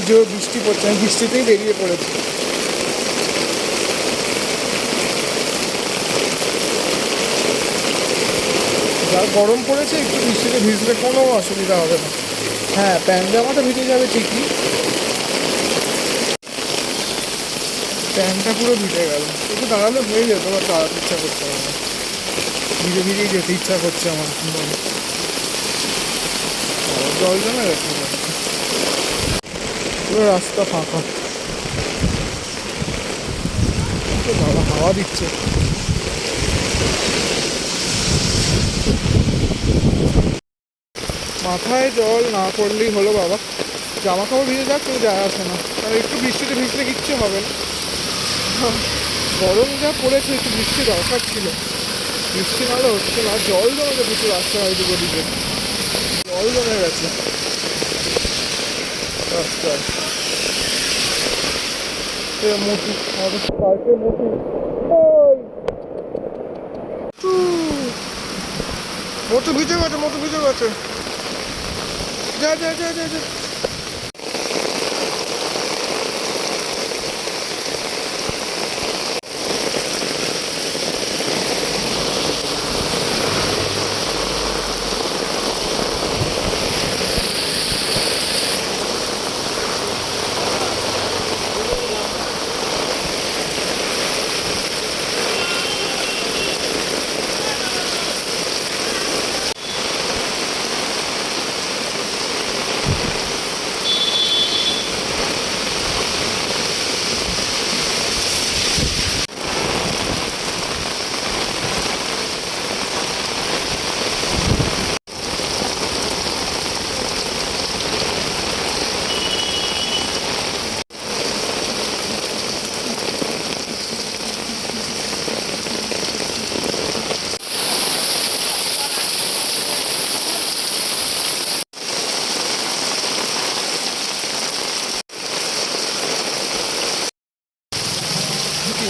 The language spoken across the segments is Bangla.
জোর বৃষ্টি পড়ছে, আমি বৃষ্টিতেই বেরিয়ে পড়েছি। যা গরম পড়েছে, একটু বৃষ্টিতে ভিজলে কোনো অসুবিধা হবে না। হ্যাঁ, প্যান্ট জামাটা ভিজে যাবে ঠিকই, প্যান্টটা পুরো ভিজে গেল। একটু দাঁড়ালে হয়ে যেত, বা দাঁড়াতে ইচ্ছা করছে আমার, ভিজে ভিজেই যেতে ইচ্ছা করছে আমার। জল জমে গেছে, পুরো রাস্তা ফাঁকা, ভালো হাওয়া দিচ্ছে। মাথায় জল না পড়লেই হলো বাবা, জামা কাপড় ভিজে যাক, কেউ যায় আসে না, আর একটু বৃষ্টিতে ভিজলে কিচ্ছু হবে না। গরম যা পড়েছে, একটু বৃষ্টি দরকার ছিল, বৃষ্টি নাহলে হচ্ছে না। জল জমে গেছে প্রচুর রাস্তায়, হয়তো দিকে জল জমে গেছে রাস্তায়। মোটু, আমাদের পার্কে মোটু, মোটু ভিজে গেছে, মোটু ভিজে গেছে, যা যা যা যা যা।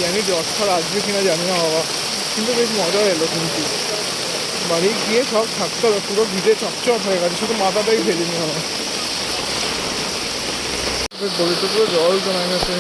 জানি রস ফল আসবে কিনা জানি না বাবা, কিন্তু বেশ মজা এলো। কিন্তু বাড়ি গিয়ে সব থাকতে হবে, পুরো ভিজে চকচক হয়ে গেছে, শুধু মাথাটাই ফেলিনি আমার, গলিতে পুরো জল জমে গেছে।